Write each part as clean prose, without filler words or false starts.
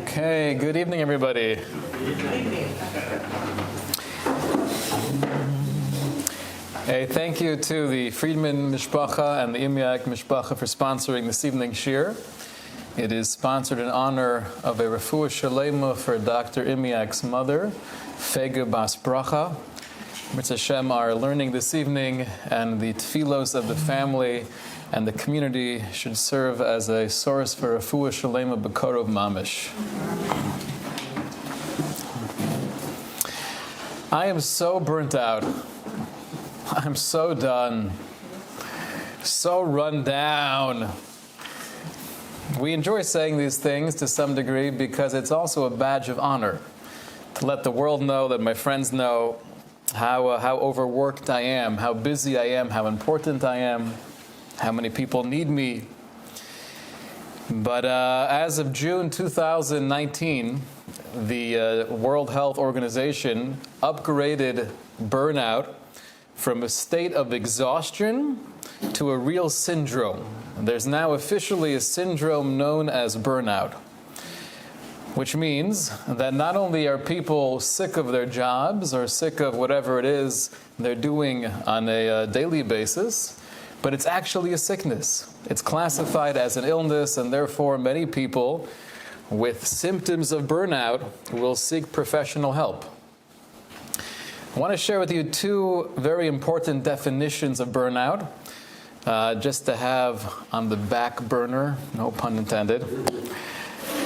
Okay, good evening, everybody. Hey, thank you to the Friedman Mishpacha and the Imiak Mishpacha for sponsoring this evening's shir. It is sponsored in honor of a refuah shalema for Dr. Imiak's mother, Fege Bas Bracha. Mitzvah Hashem are learning this evening, and the tefillos of the family and the community should serve as a source for refuah shalema b'korov mamish. I am so burnt out. I'm so done. So run down. We enjoy saying these things to some degree because it's also a badge of honor to let the world know, that my friends know how overworked I am, how busy I am, how important I am, how many people need me. But as of June 2019, the World Health Organization upgraded burnout from a state of exhaustion to a real syndrome. There's now officially a syndrome known as burnout, which means that not only are people sick of their jobs or sick of whatever it is they're doing on a daily basis, but it's actually a sickness. It's classified as an illness, and therefore many people with symptoms of burnout will seek professional help. I want to share with you two very important definitions of burnout, just to have on the back burner, no pun intended.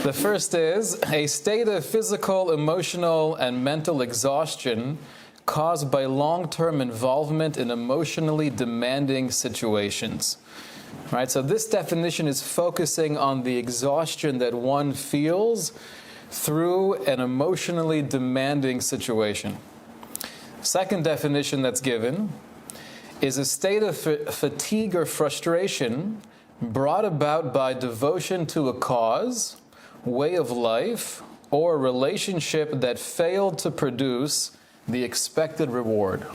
The first is a state of physical, emotional, and mental exhaustion caused by long-term involvement in emotionally demanding situations. Right? So this definition is focusing on the exhaustion that one feels through an emotionally demanding situation. Second definition that's given is a state of fatigue or frustration brought about by devotion to a cause, way of life, or relationship that failed to produce the expected reward.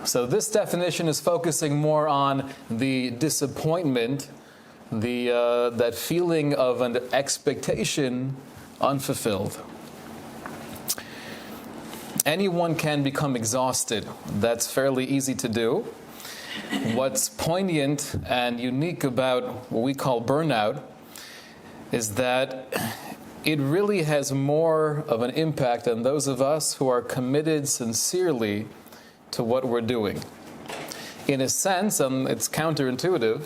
So this definition is focusing more on the disappointment, that feeling of an expectation unfulfilled. Anyone can become exhausted. That's fairly easy to do. What's poignant and unique about what we call burnout is that it really has more of an impact on those of us who are committed sincerely to what we're doing. In a sense, it's counterintuitive,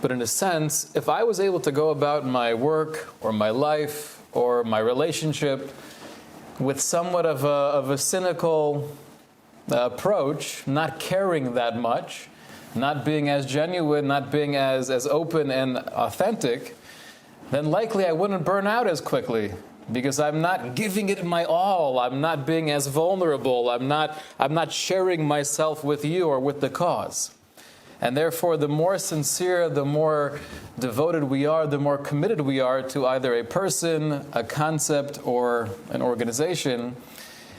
but in a sense, if I was able to go about my work or my life or my relationship with somewhat of a cynical approach, not caring that much, not being as genuine, not being as open and authentic, then likely I wouldn't burn out as quickly, because I'm not giving it my all. I'm not being as vulnerable. I'm not sharing myself with you or with the cause. And therefore, the more sincere, the more devoted we are, the more committed we are to either a person, a concept, or an organization,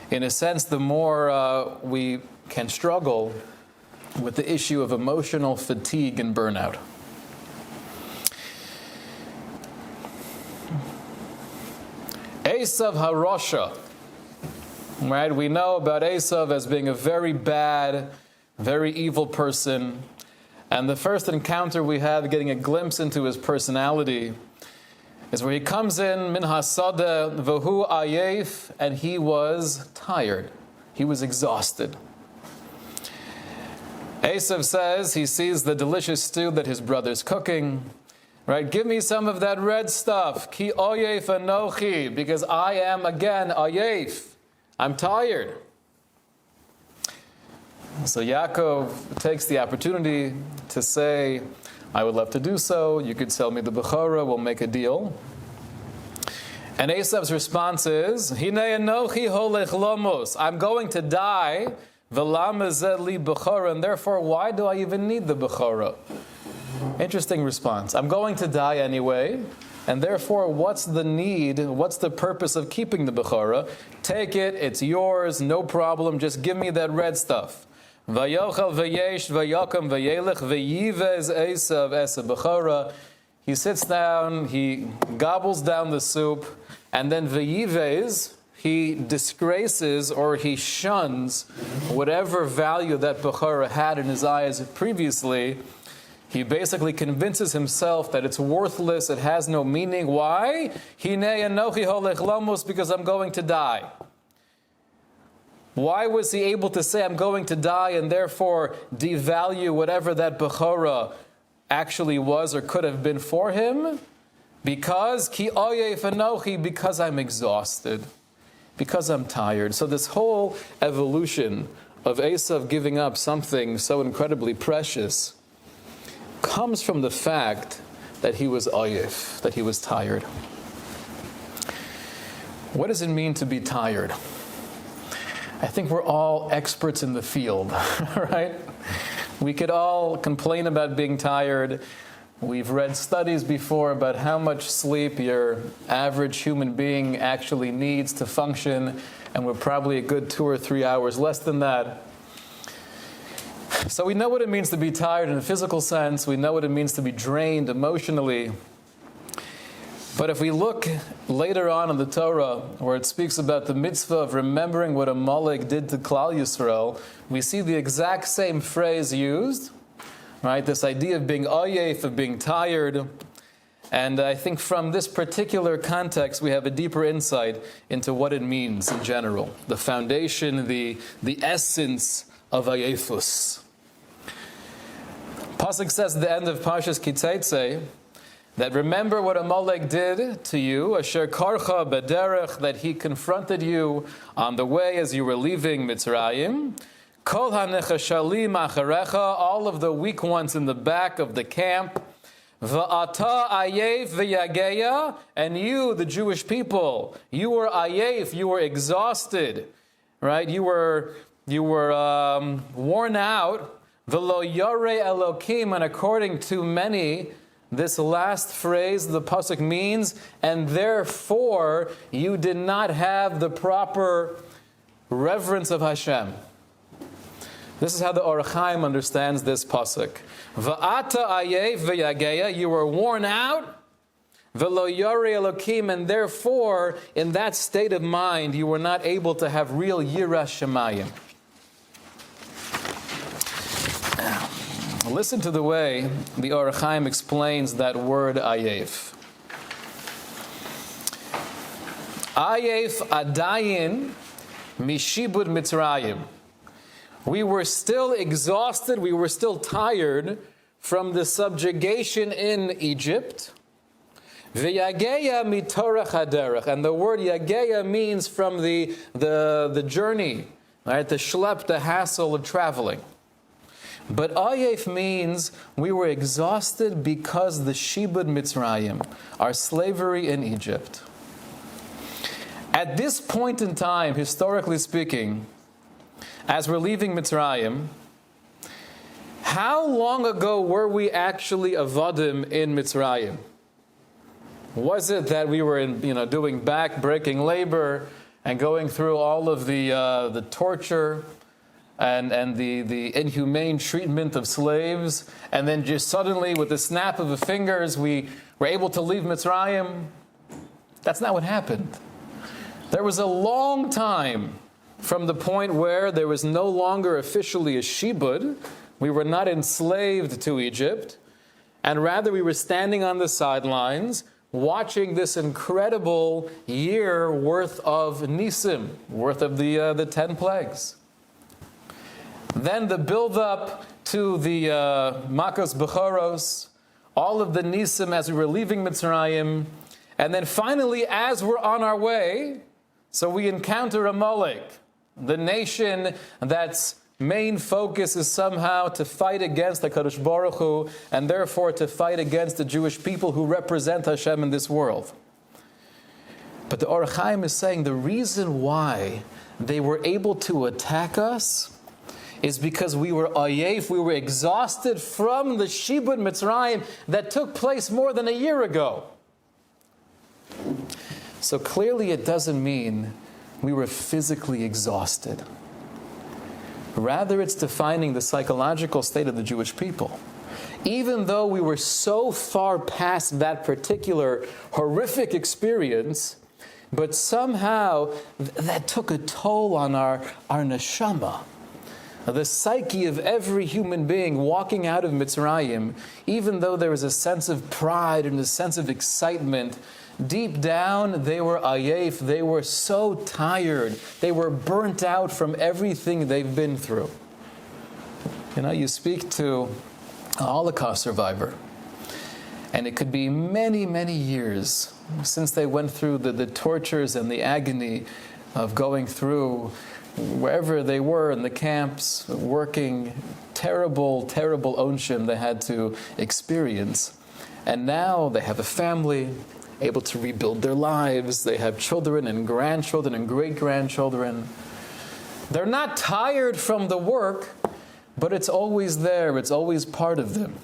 in a sense, the more we can struggle with the issue of emotional fatigue and burnout. Esav HaRosha, right? We know about Esav as being a very bad, very evil person. And the first encounter we have, getting a glimpse into his personality, is where he comes in, min hasada v'hu ayef, and he was tired. He was exhausted. Esav says he sees the delicious stew that his brother's cooking. Right? Give me some of that red stuff. Ki oyef anochi, because I am again oyef. I'm tired. So Yaakov takes the opportunity to say, I would love to do so. You could sell me the bechorah. We'll make a deal. And Esav's response is, Hinei anochi holech lomos. I'm going to die. V'lama zeh li bechorah. And therefore, why do I even need the bechorah? Interesting response. I'm going to die anyway, and therefore, what's the need? What's the purpose of keeping the bechorah? Take it, it's yours, no problem, just give me that red stuff. Vayochel vayesh vayakam vayelech vayivez Esav esa bechorah. he sits down, he gobbles down the soup, and then v'yivez, he disgraces or he shuns whatever value that Bechorah had in his eyes previously. He basically convinces himself that it's worthless, it has no meaning. Why? Hinei anochi holech lamos, because I'm going to die. Why was he able to say, I'm going to die, and therefore devalue whatever that Bechorah actually was or could have been for him? Because ki oyef anochi, because I'm exhausted, because I'm tired. So this whole evolution of Esav giving up something so incredibly precious comes from the fact that he was oyef, that he was tired. What does it mean to be tired? I think we're all experts in the field, right? We could all complain about being tired. We've read studies before about how much sleep your average human being actually needs to function, and we're probably a good 2 or 3 hours less than that. So we know what it means to be tired in a physical sense. We know what it means to be drained emotionally. But if we look later on in the Torah, where it speaks about the mitzvah of remembering what Amalek did to Klal Yisrael, we see the exact same phrase used, right? This idea of being oyef, of being tired. And I think from this particular context, we have a deeper insight into what it means in general. The foundation, the essence of oyefus. Pasuk says at the end of Parshas Kitzetzei, that remember what Amalek did to you, asher karcha bederech, that he confronted you on the way as you were leaving Mitzrayim. Kol hanechashalim acharecha, all of the weak ones in the back of the camp. Va'ata ayef v'yageya, and you, the Jewish people, you were ayef, you were exhausted, right? You were worn out. V'lo yarei Elokim, and according to many, this last phrase, the pasuk means, and therefore you did not have the proper reverence of Hashem. This is how the Or Chaim understands this pasuk. Va'ata ayef v'yageya, you were worn out. V'lo yarei Elokim, and therefore, in that state of mind, you were not able to have real yiras shamayim. Listen to the way the Or Chaim explains that word ayef. Ayef adayin mishibud Mitzrayim. We were still exhausted, we were still tired from the subjugation in Egypt. V'yageya mitorach haderech. And the word yageya means from the journey, right? The shlep, the hassle of traveling. But ayef means we were exhausted because the shibud Mitzrayim, our slavery in Egypt. At this point in time, historically speaking, as we're leaving Mitzrayim, how long ago were we actually avadim in Mitzrayim? Was it that we were doing back-breaking labor and going through all of the torture and the inhumane treatment of slaves, and then just suddenly, with the snap of the fingers, we were able to leave Mitzrayim? That's not what happened. There was a long time from the point where there was no longer officially a shibud, we were not enslaved to Egypt, and rather we were standing on the sidelines, watching this incredible year worth of nisim, worth of the 10 plagues. Then the build-up to the Makos Bechoros, all of the nisim as we were leaving Mitzrayim, and then finally, as we're on our way, so we encounter Amalek, the nation that's main focus is somehow to fight against the HaKadosh Baruch Hu, and therefore to fight against the Jewish people who represent Hashem in this world. But the Or Chaim is saying the reason why they were able to attack us is because we were ayef, we were exhausted from the Shibud Mitzrayim that took place more than a year ago. So clearly it doesn't mean we were physically exhausted. Rather, it's defining the psychological state of the Jewish people. Even though we were so far past that particular horrific experience, but somehow that took a toll on our neshama. The psyche of every human being walking out of Mitzrayim, even though there was a sense of pride and a sense of excitement, deep down they were ayef, they were so tired, they were burnt out from everything they've been through. You speak to a Holocaust survivor, and it could be many, many years since they went through the tortures and the agony of going through wherever they were in the camps, working, terrible, terrible onshim they had to experience. And now they have a family, able to rebuild their lives. They have children and grandchildren and great-grandchildren. They're not tired from the work, but it's always there. It's always part of them.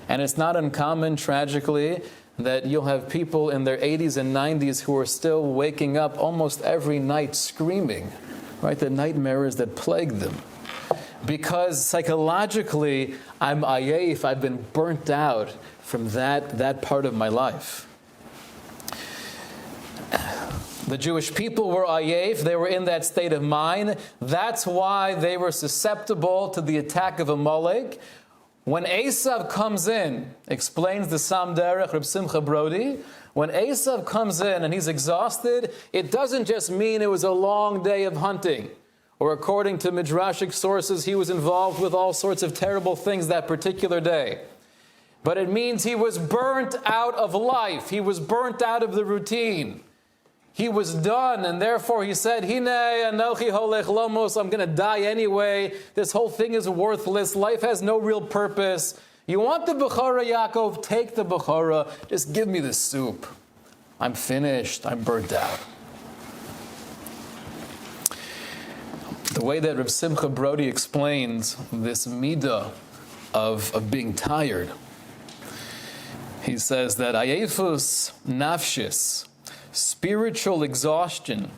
And it's not uncommon, tragically, that you'll have people in their 80s and 90s who are still waking up almost every night screaming, right? The nightmares that plague them. Because psychologically, I'm ayef, I've been burnt out from that part of my life. The Jewish people were ayef, they were in that state of mind. That's why they were susceptible to the attack of Amalek. When Esav comes in, explains the Sam Derech Reb Simcha Brody, when Esav comes in and he's exhausted, it doesn't just mean it was a long day of hunting, or according to Midrashic sources, he was involved with all sorts of terrible things that particular day. But it means he was burnt out of life. He was burnt out of the routine. He was done, and therefore he said, Hine anochi holech lomos, I'm going to die anyway. This whole thing is worthless. Life has no real purpose. You want the Bechorah, Yaakov? Take the Bechorah. Just give me the soup. I'm finished. I'm burnt out. The way that Reb Simcha Brody explains this midah of being tired, he says that ayefus nafshis, spiritual exhaustion,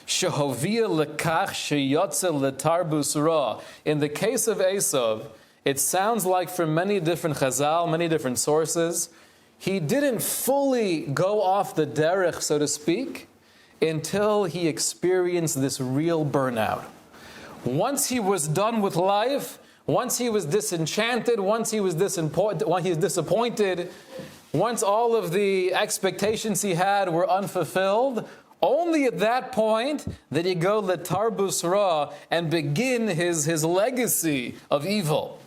shehovia lekach sheyotze letarbus ra. In the case of Esav, it sounds like from many different chazal, many different sources, he didn't fully go off the derech, so to speak, until he experienced this real burnout. Once he was done with life, once he was disenchanted, once he was disappointed, once all of the expectations he had were unfulfilled, only at that point did he go letarbus ra and begin his legacy of evil.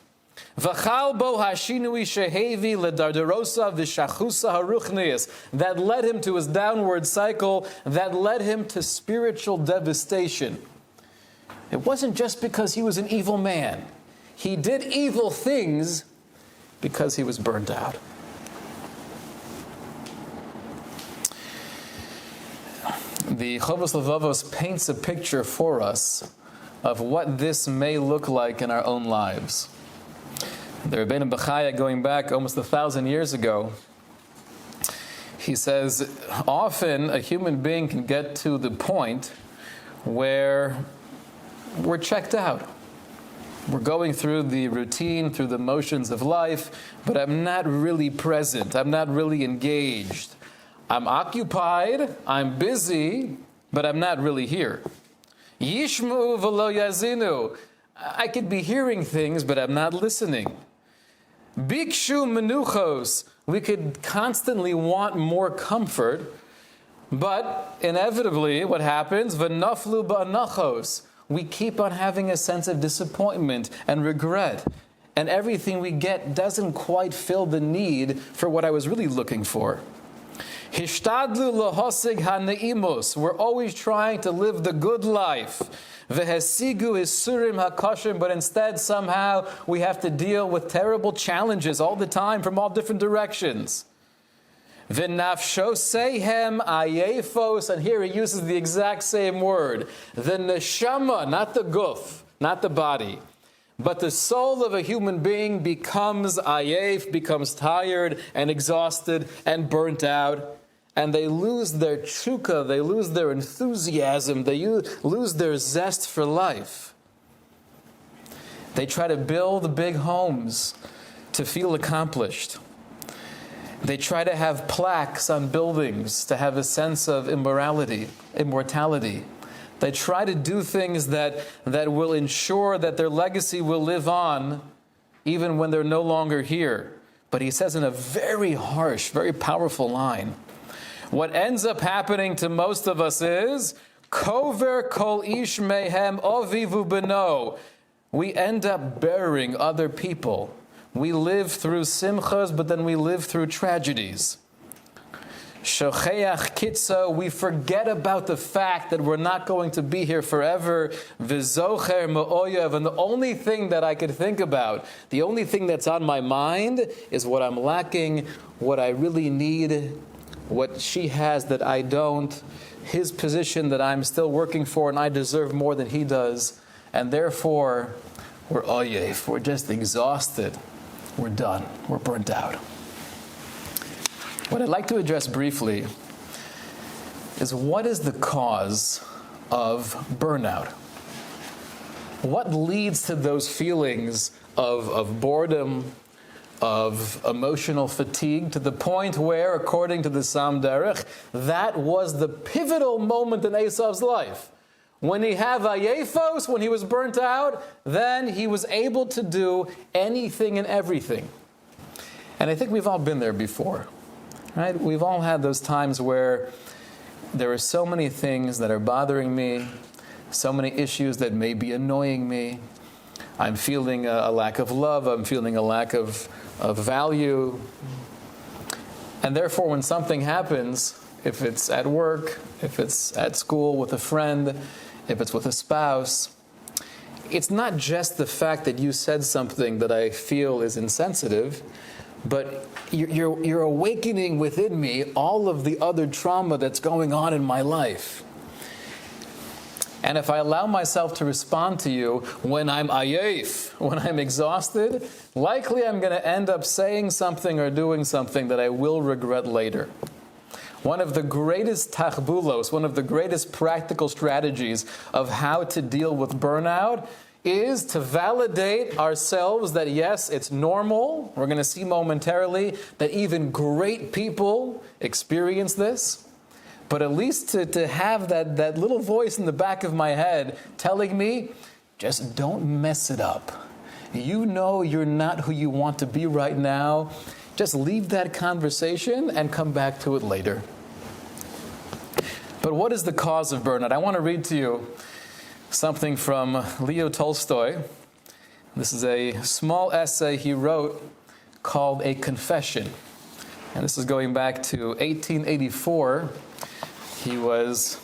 V'chal bo hashinui shehevi ledarderosa v'shachusa haruchnius. That led him to his downward cycle, that led him to spiritual devastation. It wasn't just because he was an evil man. He did evil things because he was burnt out. The Chovos Levavos paints a picture for us of what this may look like in our own lives. The Rebbeinu Bechaya, going back almost 1,000 years ago, he says, often a human being can get to the point where we're checked out. We're going through the routine, through the motions of life, but I'm not really present. I'm not really engaged. I'm occupied, I'm busy, but I'm not really here. Yishmu v'lo yazinu. I could be hearing things, but I'm not listening. Bikshu menuchos. We could constantly want more comfort, but inevitably what happens? V'naflu ba'anachos. We keep on having a sense of disappointment and regret, and everything we get doesn't quite fill the need for what I was really looking for. Hishtadlu lohosig haneimos. We're always trying to live the good life. Vehesigu isurim hakashim. But instead, somehow, we have to deal with terrible challenges all the time from all different directions. V'nafshosehem ayefos. And here he uses the exact same word. The neshama, not the guf, not the body. But the soul of a human being becomes ayef, becomes tired and exhausted and burnt out. And they lose their tshuka, they lose their enthusiasm, they lose their zest for life. They try to build big homes, to feel accomplished. They try to have plaques on buildings to have a sense of immortality. They try to do things that will ensure that their legacy will live on even when they're no longer here. But he says in a very harsh, very powerful line, what ends up happening to most of us is, Kover kol ish mehem ovivu beno. We end up burying other people. We live through simchas, but then we live through tragedies. Shocheach kitzo, we forget about the fact that we're not going to be here forever. V'zocher ma'oyev, and the only thing that I could think about, the only thing that's on my mind is what I'm lacking, what I really need, what she has that I don't, his position that I'm still working for and I deserve more than he does. And therefore, we're oyev, we're just exhausted. We're done. We're burnt out. What I'd like to address briefly is what is the cause of burnout? What leads to those feelings of boredom, of emotional fatigue, to the point where, according to the Sam Derech, that was the pivotal moment in Esav's life. When he had Vayefos, when he was burnt out, then he was able to do anything and everything. And I think we've all been there before, right? We've all had those times where there are so many things that are bothering me, so many issues that may be annoying me. I'm feeling a lack of love, I'm feeling a lack of value. And therefore, when something happens, if it's at work, if it's at school with a friend, if it's with a spouse, it's not just the fact that you said something that I feel is insensitive, but you're awakening within me all of the other trauma that's going on in my life. And if I allow myself to respond to you when I'm ayef, when I'm exhausted, likely I'm going to end up saying something or doing something that I will regret later. One of the greatest tachbulos, one of the greatest practical strategies of how to deal with burnout is to validate ourselves that yes, it's normal. We're going to see momentarily that even great people experience this. But at least to have that little voice in the back of my head telling me, just don't mess it up. You know you're not who you want to be right now. Just leave that conversation and come back to it later. But what is the cause of burnout? I want to read to you something from Leo Tolstoy. This is a small essay he wrote called A Confession. And this is going back to 1884. He was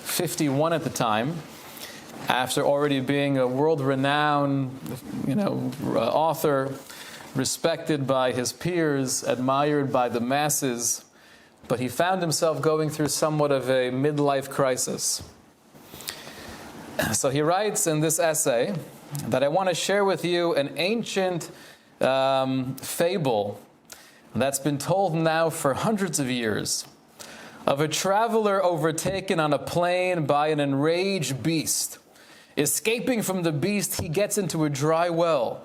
51 at the time, after already being a world-renowned, author, respected by his peers, admired by the masses. But he found himself going through somewhat of a midlife crisis. So he writes in this essay that I want to share with you an ancient fable that's been told now for hundreds of years of a traveler overtaken on a plain by an enraged beast. Escaping from the beast, he gets into a dry well,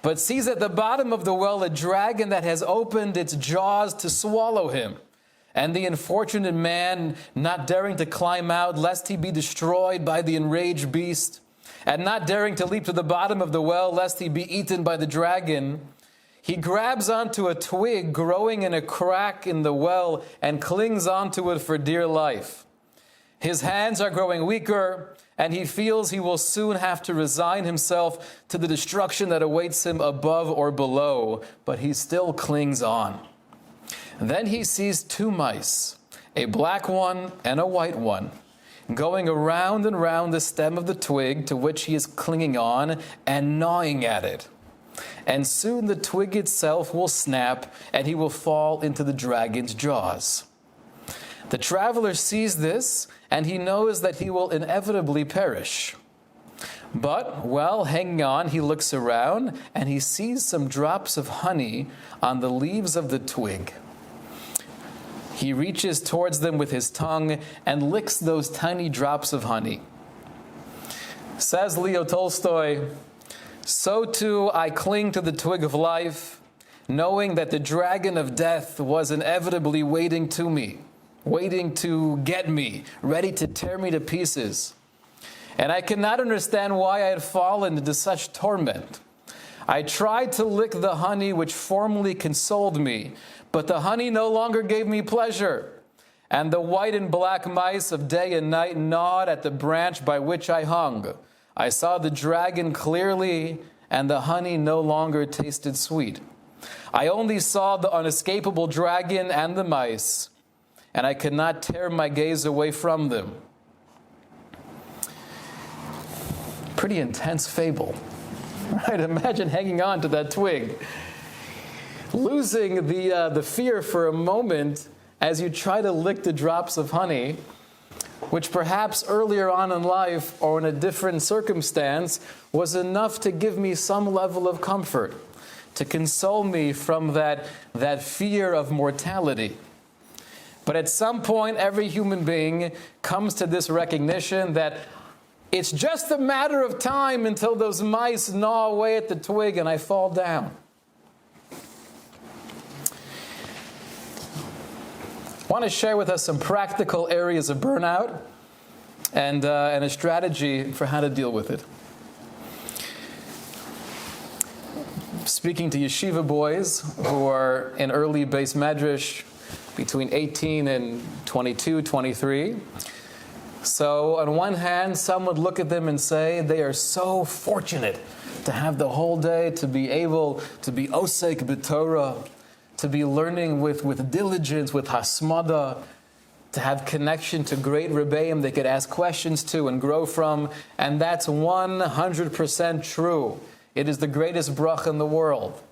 but sees at the bottom of the well a dragon that has opened its jaws to swallow him. And the unfortunate man, not daring to climb out lest he be destroyed by the enraged beast, and not daring to leap to the bottom of the well lest he be eaten by the dragon, he grabs onto a twig growing in a crack in the well and clings onto it for dear life. His hands are growing weaker, and he feels he will soon have to resign himself to the destruction that awaits him above or below, but he still clings on. Then he sees two mice, a black one and a white one, going around and round the stem of the twig to which he is clinging on and gnawing at it. And soon the twig itself will snap and he will fall into the dragon's jaws. The traveler sees this and he knows that he will inevitably perish. But while hanging on, he looks around and he sees some drops of honey on the leaves of the twig. He reaches towards them with his tongue and licks those tiny drops of honey. Says Leo Tolstoy, So too I cling to the twig of life, knowing that the dragon of death was inevitably waiting to me, waiting to get me, ready to tear me to pieces. And I could not understand why I had fallen into such torment. I tried to lick the honey which formerly consoled me, but the honey no longer gave me pleasure. And the white and black mice of day and night gnawed at the branch by which I hung. I saw the dragon clearly, and the honey no longer tasted sweet. I only saw the unescapable dragon and the mice, and I could not tear my gaze away from them. Pretty intense fable, right? Imagine hanging on to that twig, losing the fear for a moment as you try to lick the drops of honey, which perhaps earlier on in life or in a different circumstance was enough to give me some level of comfort, to console me from that fear of mortality. But at some point, every human being comes to this recognition that it's just a matter of time until those mice gnaw away at the twig and I fall down. I want to share with us some practical areas of burnout and a strategy for how to deal with it. Speaking to yeshiva boys who are in early base medrash between 18 and 22, 23. So on one hand, some would look at them and say they are so fortunate to have the whole day to be able to be osek b'Torah, to be learning with diligence, with hasmada, to have connection to great rebbeim they could ask questions to and grow from. And that's 100% true. It is the greatest bracha in the world.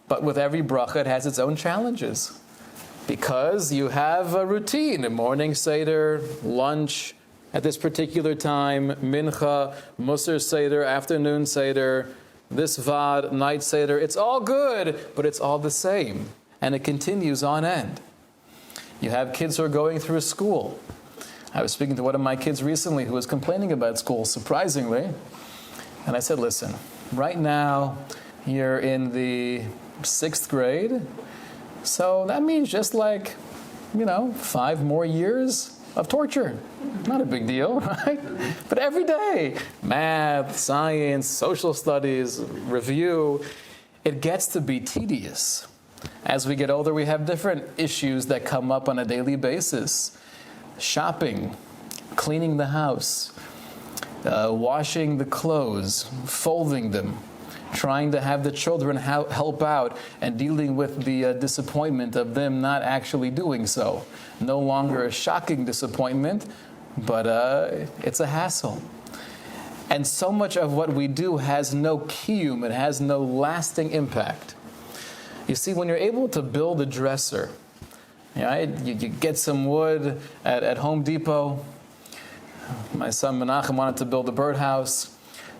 But with every bracha, it has its own challenges. Because you have a routine, a morning seder, lunch at this particular time, mincha, musar seder, afternoon seder, this vad, night seder. It's all good, but it's all the same. And it continues on end. You have kids who are going through school. I was speaking to one of my kids recently who was complaining about school, surprisingly. And I said, listen, right now you're in the 6th grade. So that means just 5 more years of torture. Not a big deal, right? But every day, math, science, social studies, review, it gets to be tedious. As we get older, we have different issues that come up on a daily basis. Shopping, cleaning the house, washing the clothes, folding them, trying to have the children help out and dealing with the disappointment of them not actually doing so. No longer a shocking disappointment, but it's a hassle. And so much of what we do has no kiyum, it has no lasting impact. You see, when you're able to build a dresser, right? You get some wood at Home Depot. My son Menachem wanted to build a birdhouse.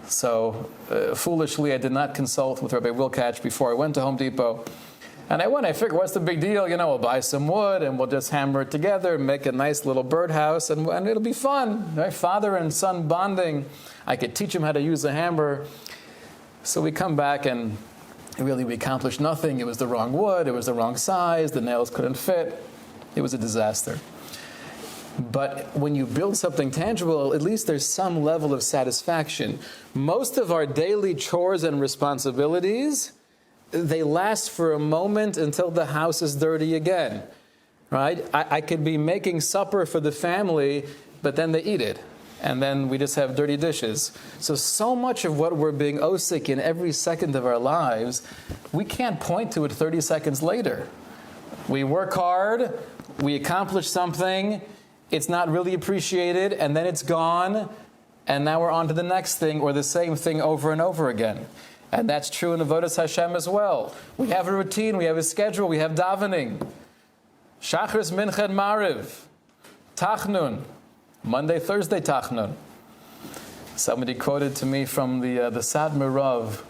So foolishly, I did not consult with Rabbi Wilkach before I went to Home Depot. And I figured, what's the big deal? We'll buy some wood and we'll just hammer it together and make a nice little birdhouse and it'll be fun, right? Father and son bonding. I could teach him how to use a hammer. So we come back and really we accomplished nothing. It was the wrong wood. It was the wrong size. The nails couldn't fit. It was a disaster. But when you build something tangible, at least there's some level of satisfaction. Most of our daily chores and responsibilities, they last for a moment until the house is dirty again, right? I could be making supper for the family, but then they eat it. And then we just have dirty dishes. So much of what we're being osik in every second of our lives, we can't point to it 30 seconds later. We work hard, we accomplish something, it's not really appreciated, and then it's gone, and now we're on to the next thing, or the same thing over and over again. And that's true in Avodas Hashem as well. We have a routine, we have a schedule, we have davening. Shachris, Mincha, and Mariv. Tachnun. Monday, Thursday, Tachnun. Somebody quoted to me from the Satmar Rav.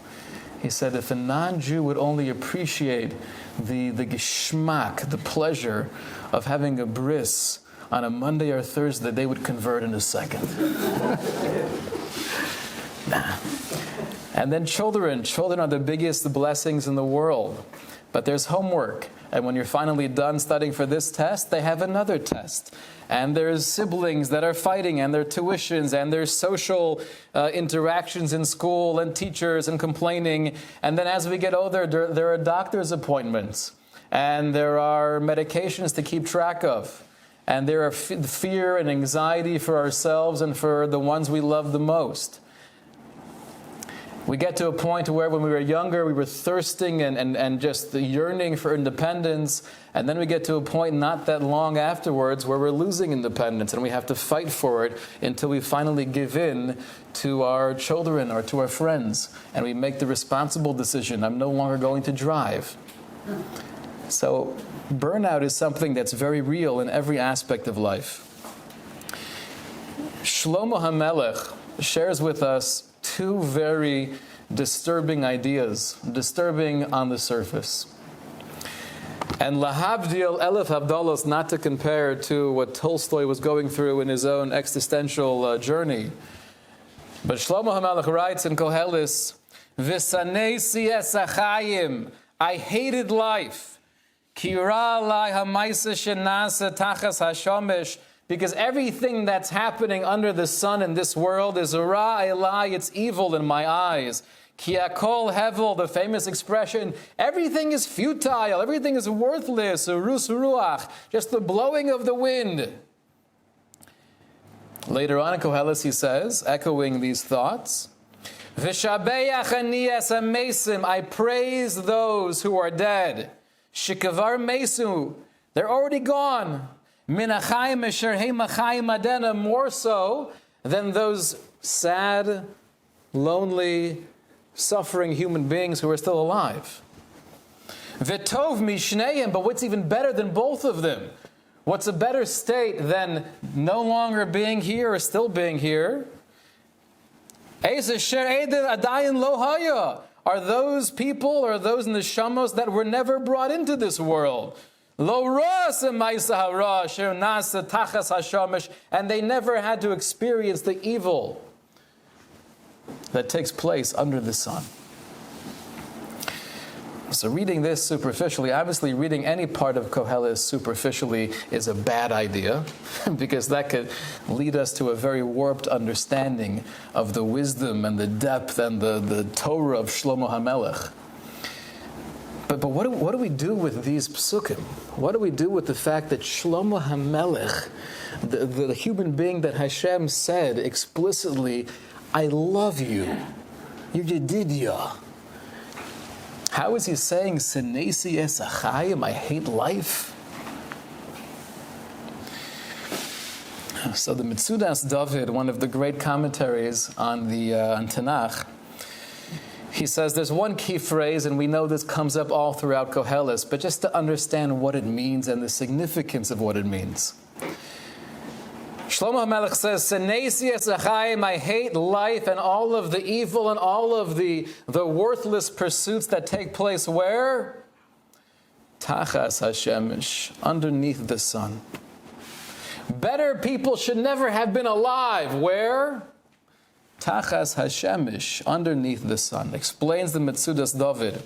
He said, if a non-Jew would only appreciate the geschmack, the pleasure of having a bris on a Monday or Thursday, they would convert in a second. Nah. And then children. Children are the biggest blessings in the world. But there's homework. And when you're finally done studying for this test, they have another test. And there's siblings that are fighting, and their tuitions, and there's social interactions in school, and teachers, and complaining. And then as we get older, there are doctor's appointments. And there are medications to keep track of. And there are fear and anxiety for ourselves and for the ones we love the most. We get to a point where when we were younger, we were thirsting and just yearning for independence. And then we get to a point not that long afterwards where we're losing independence and we have to fight for it until we finally give in to our children or to our friends. And we make the responsible decision, I'm no longer going to drive. So burnout is something that's very real in every aspect of life. Shlomo HaMelech shares with us two very disturbing ideas, disturbing on the surface. And lahavdil elef havdalos, not to compare to what Tolstoy was going through in his own existential journey. But Shlomo HaMelech writes in Koheles, V'sanesi es achayim, I hated life. Ki ra lai hamaisa shenasa tachas hashomesh, because everything that's happening under the sun in this world is ra elai, it's evil in my eyes. Ki akol hevel, the famous expression, everything is futile, everything is worthless, rus ruach, just the blowing of the wind. Later on in Koheles he says, echoing these thoughts, V'shabeach ani es hamesim, I praise those who are dead. Shikavar mesu, they're already gone. Minachayim esher heimachayim adena, more so than those sad, lonely, suffering human beings who are still alive. V'tov mishneim, but what's even better than both of them? What's a better state than no longer being here or still being here? Eis esher eder adayin lo haya, are those people or those neshamos that were never brought into this world. Lo ras emaisa hara asher nasa tachas hashamesh, and they never had to experience the evil that takes place under the sun. So reading this superficially, obviously reading any part of Koheles superficially is a bad idea, because that could lead us to a very warped understanding of the wisdom and the depth and the Torah of Shlomo HaMelech. But what do we do with these psukim? What do we do with the fact that Shlomo HaMelech, the human being that Hashem said explicitly, I love you, you're Yedidia. How is he saying, Senesi es achayim, I hate life? So the Mitzudas David, one of the great commentaries on Tanakh, he says there's one key phrase, and we know this comes up all throughout Koheles, but just to understand what it means and the significance of what it means. Shlomo HaMelech says, Senesi es achayim, I hate life and all of the evil and all of the worthless pursuits that take place where? Tachas Hashemish, underneath the sun. Better people should never have been alive. Where? Tachas Hashemish, underneath the sun. Explains the Mitzudas David.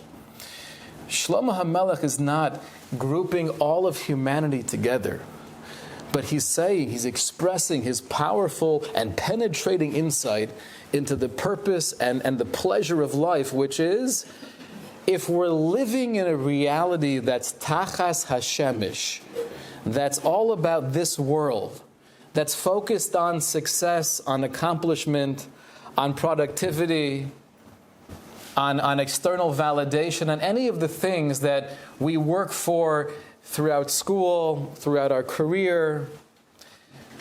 Shlomo HaMelech is not grouping all of humanity together, but he's expressing his powerful and penetrating insight into the purpose and the pleasure of life, which is, if we're living in a reality that's Tachas Hashemish, that's all about this world, that's focused on success, on accomplishment, on productivity, on external validation, on any of the things that we work for throughout school, throughout our career.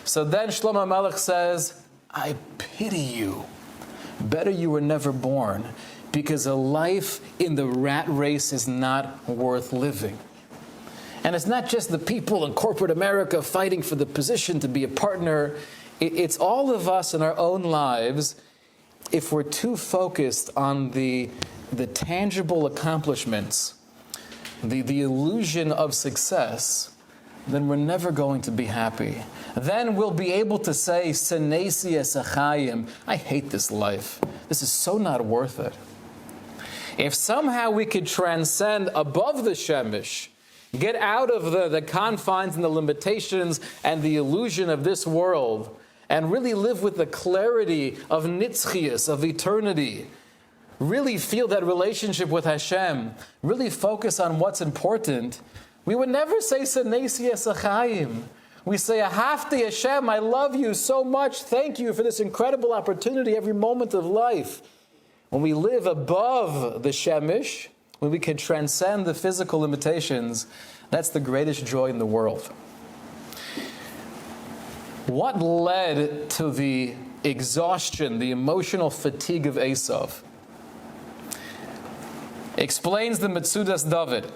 So then Shlomo HaMelech says, I pity you. Better you were never born, because a life in the rat race is not worth living. And it's not just the people in corporate America fighting for the position to be a partner. It's all of us in our own lives. If we're too focused on the tangible accomplishments, the illusion of success, then we're never going to be happy. Then we'll be able to say, Senesi es achayim, I hate this life. this is so not worth it. If somehow we could transcend above the Shemesh, get out of the confines and the limitations and the illusion of this world, and really live with the clarity of nitzchias, of eternity, really feel that relationship with Hashem, really focus on what's important, we would never say Senesi Esachayim. We say, Ahavti Hashem, I love you so much, thank you for this incredible opportunity every moment of life. When we live above the Shemesh, when we can transcend the physical limitations, that's the greatest joy in the world. What led to the exhaustion, the emotional fatigue of Esav? Explains the Metzudas David.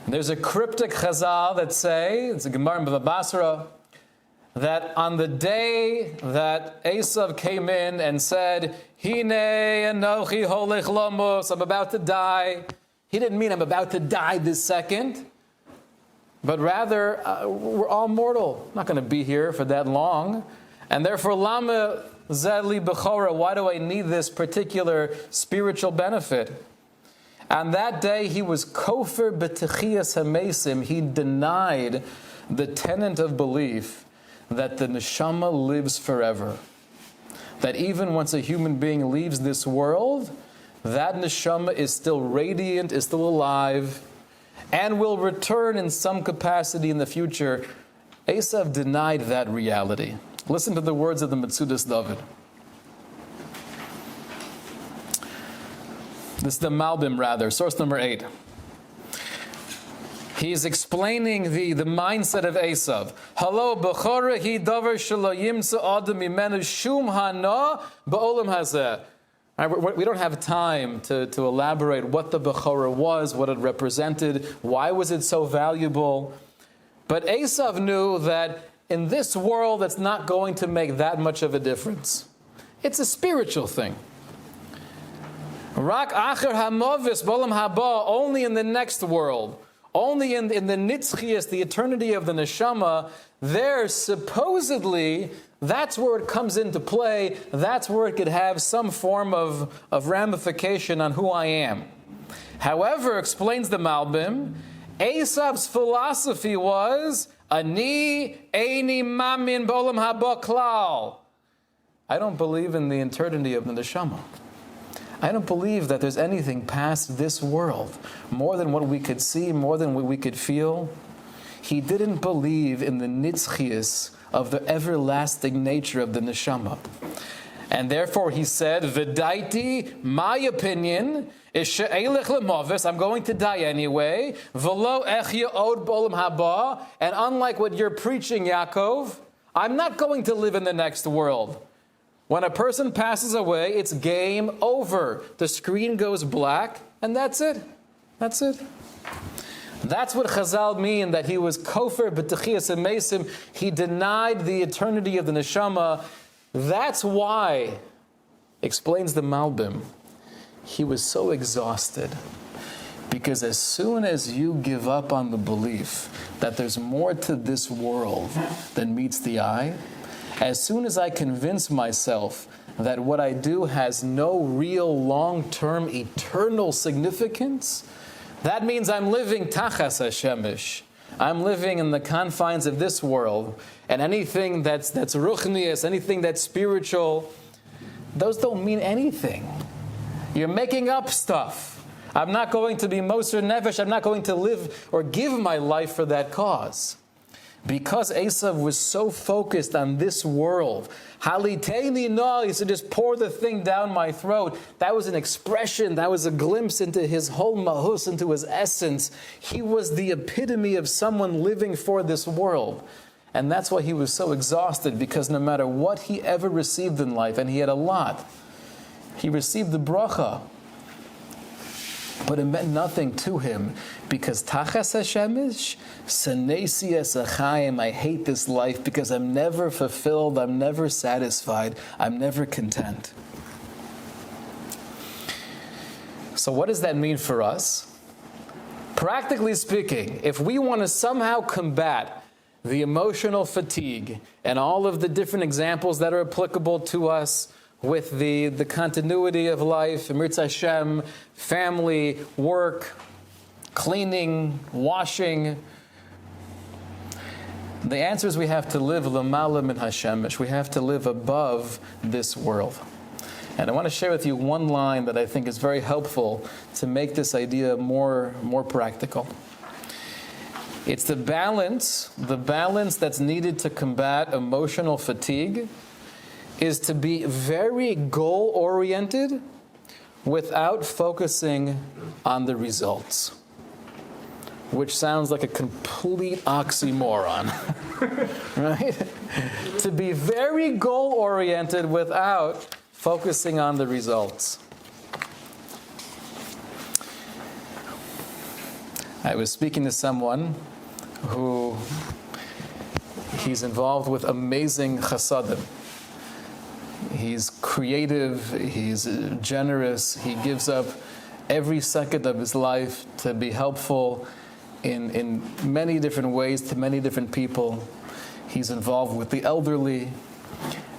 There's a cryptic chazal that say, it's a Gemara in Bava Basra, that on the day that Esav came in and said, Hine anochi holech lamos, I'm about to die, he didn't mean I'm about to die this second, but rather, we're all mortal. I'm not going to be here for that long. And therefore, lama zeli bechora, why do I need this particular spiritual benefit? On that day, he was kofer b'techias hamesim. He denied the tenet of belief that the neshama lives forever. That even once a human being leaves this world, that neshama is still radiant, is still alive, and will return in some capacity in the future. Esav denied that reality. Listen to the words of the Metzudas David. This is the Malbim, rather, source number 8. He is explaining the mindset of Esav. Hello, b'chora hi davar shelo yimtza adam mimenu shum hana ba'olam hazeh. We don't have time to elaborate what the bechorah was, what it represented, why was it so valuable. But Esav knew that in this world, it's not going to make that much of a difference. It's a spiritual thing. Rak acher hamovis b'olam haba, only in the next world, only in the nitzchias, the eternity of the neshama, there supposedly, that's where it comes into play, that's where it could have some form of ramification on who I am. However, explains the Malbim, Esav's philosophy was, Ani eini mamin b'olam haba klal. I don't believe in the eternity of the neshama. I don't believe that there's anything past this world, more than what we could see, more than what we could feel. He didn't believe in the nitzchias of the everlasting nature of the neshama. And therefore he said, V'daiti, my opinion, is she'elech lemovis, I'm going to die anyway, v'lo echya od b'olam haba, and unlike what you're preaching, Yaakov, I'm not going to live in the next world. When a person passes away, it's game over. The screen goes black, and that's it. That's it. That's what Chazal mean, that he was kofer b'techias hamesim. He denied the eternity of the neshama. That's why, explains the Malbim, he was so exhausted. Because as soon as you give up on the belief that there's more to this world than meets the eye, as soon as I convince myself that what I do has no real long-term eternal significance, that means I'm living tachas hashemesh. I'm living in the confines of this world, and anything that's ruchnius, anything that's spiritual, those don't mean anything. You're making up stuff. I'm not going to be Moser Nefesh. I'm not going to live or give my life for that cause. Because Esav was so focused on this world, Haliteini no, he said, just pour the thing down my throat. That was an expression, that was a glimpse into his whole mahus, into his essence. He was the epitome of someone living for this world. And that's why he was so exhausted, because no matter what he ever received in life, and he had a lot, he received the bracha. But it meant nothing to him, because Tachas Hashemish, Senesi Esachayim, I hate this life because I'm never fulfilled, I'm never satisfied, I'm never content. So what does that mean for us? Practically speaking, if we want to somehow combat the emotional fatigue and all of the different examples that are applicable to us, with the continuity of life, Mirz Hashem, family, work, cleaning, washing? The answer is we have to live l'mala min Hashemesh. We have to live above this world. And I want to share with you one line that I think is very helpful to make this idea more practical. It's the balance that's needed to combat emotional fatigue is to be very goal-oriented without focusing on the results, which sounds like a complete oxymoron, right? To be very goal-oriented without focusing on the results. I was speaking to someone who he's involved with amazing chasadim. He's creative, he's generous, he gives up every second of his life to be helpful in many different ways to many different people. He's involved with the elderly,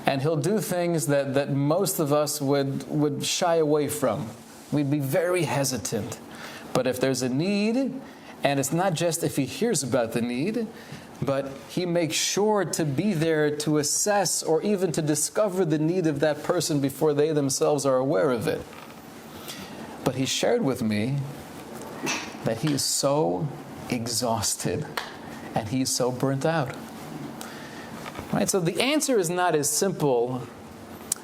and he'll do things that most of us would shy away from. We'd be very hesitant. But if there's a need, and it's not just if he hears about the need, but he makes sure to be there to assess or even to discover the need of that person before they themselves are aware of it. But he shared with me that he is so exhausted and he's so burnt out. Right? So the answer is not as simple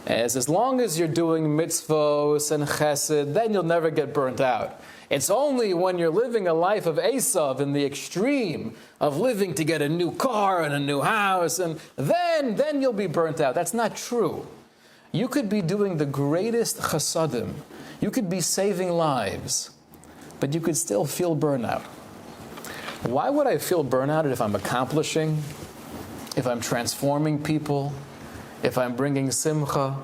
as long as you're doing mitzvos and chesed, then you'll never get burnt out. It's only when you're living a life of Esav in the extreme of living to get a new car and a new house, and then you'll be burnt out. That's not true. You could be doing the greatest chasadim. You could be saving lives, but you could still feel burnout. Why would I feel burnout if I'm accomplishing, if I'm transforming people, if I'm bringing simcha?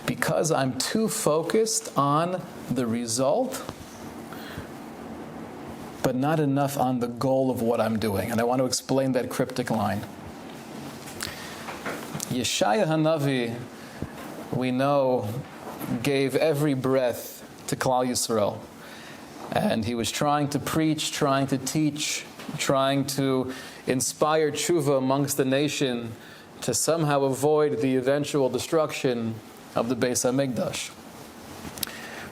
Because I'm too focused on the result, but not enough on the goal of what I'm doing. And I want to explain that cryptic line. Yeshaya Hanavi, we know, gave every breath to Klal Yisrael. And he was trying to preach, trying to teach, trying to inspire tshuva amongst the nation to somehow avoid the eventual destruction of the Beis HaMikdash.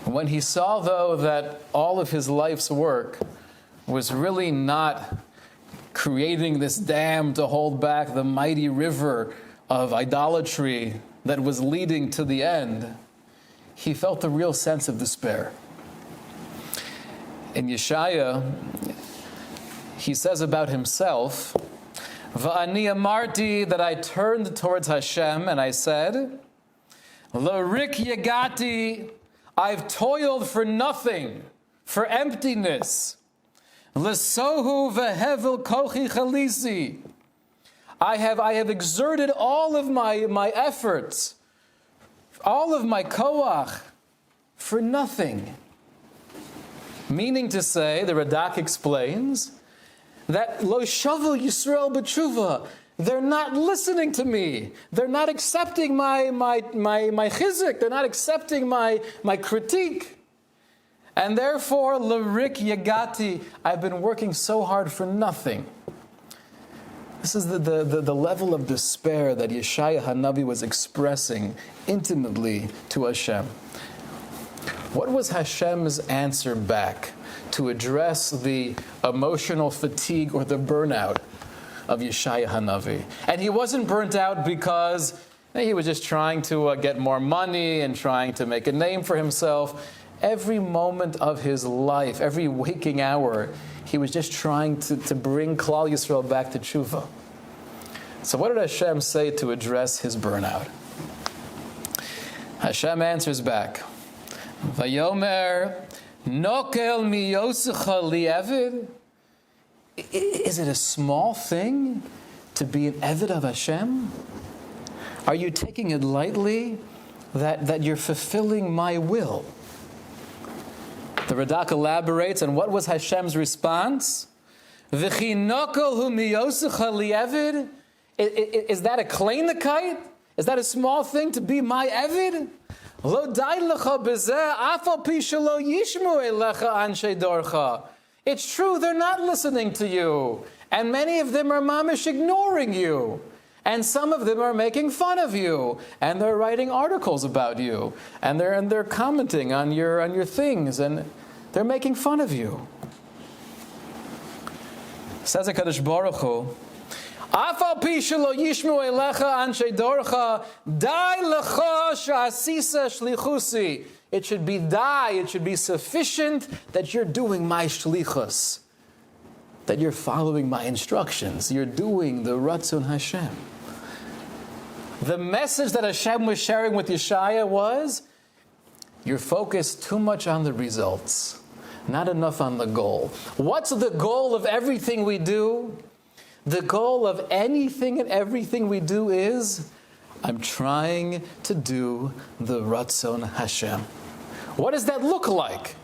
When he saw, though, that all of his life's work was really not creating this dam to hold back the mighty river of idolatry that was leading to the end, he felt a real sense of despair. In Yeshaya, he says about himself, Va'ani amarti, that I turned towards Hashem and I said, L'rik yagati, I've toiled for nothing, for emptiness. L'sohu vehevel kochi chalisi, I have exerted all of my efforts, all of my koach, for nothing. Meaning to say, the Radak explains, that lo shavu Yisrael b'tshuva, they're not listening to me. They're not accepting my chizuk. They're not accepting my critique. And therefore, l'rik yagati, I've been working so hard for nothing. This is the level of despair that Yeshaya Hanavi was expressing intimately to Hashem. What was Hashem's answer back to address the emotional fatigue or the burnout of Yeshaya Hanavi? And he wasn't burnt out because he was just trying to get more money and trying to make a name for himself. Every moment of his life, every waking hour, he was just trying to bring Klal Yisrael back to tshuva. So what did Hashem say to address his burnout? Hashem answers back, Vayomer nokel miyosecha li'evid. Is it a small thing to be an Eved of Hashem? Are you taking it lightly that you're fulfilling my will? The Radak elaborates on what was Hashem's response. V'chi nokel hu miyosecha li'evid. Is that a kleinigkeit? Is that a small thing to be my Evid? Lo dai lecha bezeh, af al pi shelo yishmu elecha anshe dorcha. It's true, they're not listening to you. And many of them are mamish ignoring you. And some of them are making fun of you. And they're writing articles about you. And they're commenting on your things. And they're making fun of you. Says HaKadosh Baruch Hu, Af al pi shelo yishmu elecha anshe dorcha, dai lecha sha'asisa shlichusi. It should be it should be sufficient that you're doing my shlichus, that you're following my instructions, you're doing the Ratzon Hashem. The message that Hashem was sharing with Yeshaya was, you're focused too much on the results, not enough on the goal. What's the goal of everything we do? The goal of anything and everything we do is, I'm trying to do the Ratzon Hashem. What does that look like?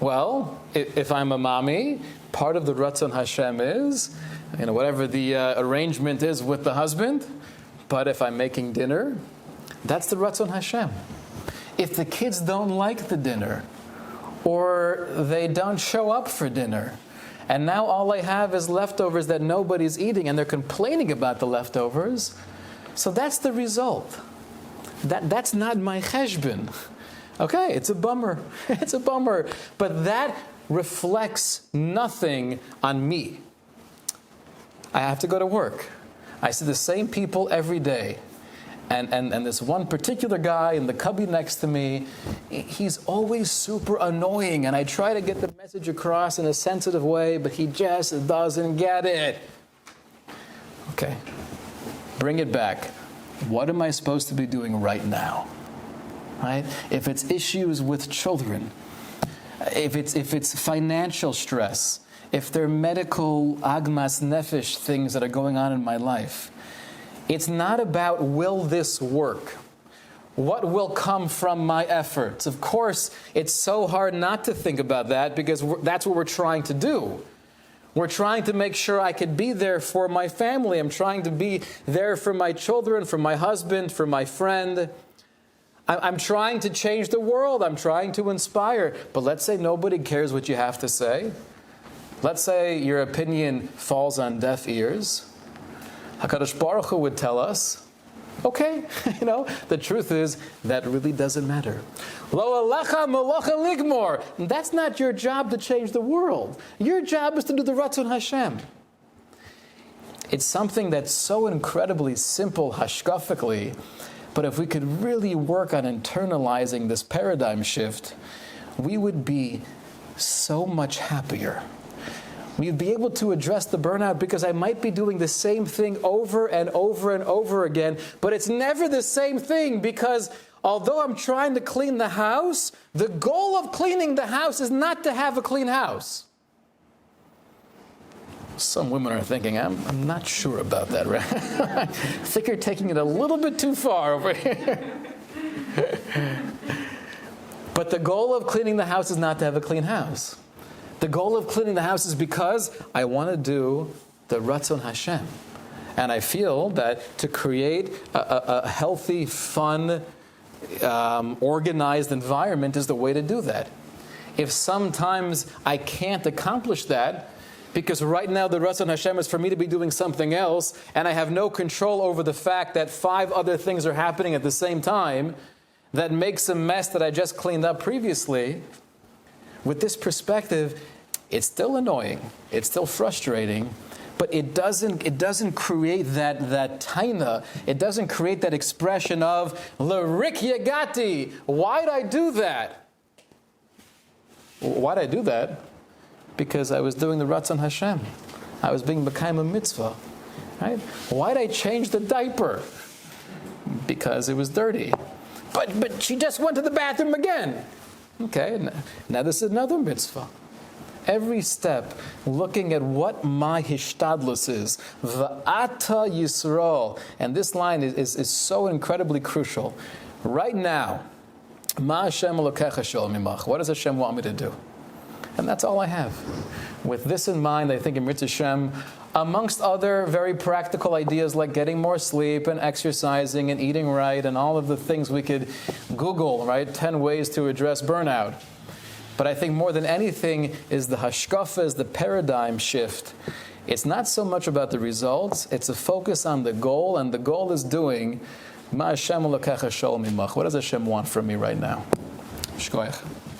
Well, if I'm a mommy, part of the Ratzon Hashem is, whatever the arrangement is with the husband. But if I'm making dinner, that's the Ratzon Hashem. If the kids don't like the dinner, or they don't show up for dinner, and now all I have is leftovers that nobody's eating, and they're complaining about the leftovers, so that's the result. That's not my cheshbon. Okay, it's a bummer. It's a bummer. But that reflects nothing on me. I have to go to work. I see the same people every day. And this one particular guy in the cubby next to me, he's always super annoying. And I try to get the message across in a sensitive way, but he just doesn't get it. Okay, bring it back. What am I supposed to be doing right now? Right? If it's issues with children, if it's financial stress, if they're medical agmas nefesh things that are going on in my life, it's not about will this work? What will come from my efforts? Of course, it's so hard not to think about that because that's what we're trying to do. We're trying to make sure I could be there for my family. I'm trying to be there for my children, for my husband, for my friend. I'm trying to change the world. I'm trying to inspire. But let's say nobody cares what you have to say. Let's say your opinion falls on deaf ears. HaKadosh Baruch Hu would tell us, okay, the truth is that really doesn't matter. Lo alecha melacha ligmor. That's not your job to change the world. Your job is to do the Ratzon Hashem. It's something that's so incredibly simple hashkafically, but if we could really work on internalizing this paradigm shift, we would be so much happier. We'd be able to address the burnout because I might be doing the same thing over and over and over again, but it's never the same thing because although I'm trying to clean the house, the goal of cleaning the house is not to have a clean house. Some women are thinking, I'm not sure about that, right? I think you're taking it a little bit too far over here. But the goal of cleaning the house is not to have a clean house. The goal of cleaning the house is because I want to do the Ratzon Hashem. And I feel that to create a healthy, fun, organized environment is the way to do that. If sometimes I can't accomplish that, because right now the Ratzon Hashem is for me to be doing something else, and I have no control over the fact that 5 other things are happening at the same time, that makes a mess that I just cleaned up previously. With this perspective, it's still annoying, it's still frustrating, but it doesn't create that taina, it doesn't create that expression of l'rik yagati. Why'd I do that? Why'd I do that? Because I was doing the Ratzon Hashem. I was being Mekayim a mitzvah. Right? Why'd I change the diaper? Because it was dirty. But she just went to the bathroom again. Okay, now this is another mitzvah. Every step, looking at what my hishtadlus is. V'ata Yisrael. And this line is so incredibly crucial. Right now, Ma Hashem Elokecha shol mimach. What does Hashem want me to do? And that's all I have. With this in mind, I think in Mitzvah Hashem, amongst other very practical ideas like getting more sleep and exercising and eating right and all of the things we could Google, right? 10 ways to address burnout. But I think more than anything is the hashkafa, is the paradigm shift. It's not so much about the results, it's a focus on the goal, and the goal is doing Ma Hashem Elokecha Sholem Imach. What does Hashem want from me right now? Shkoyach.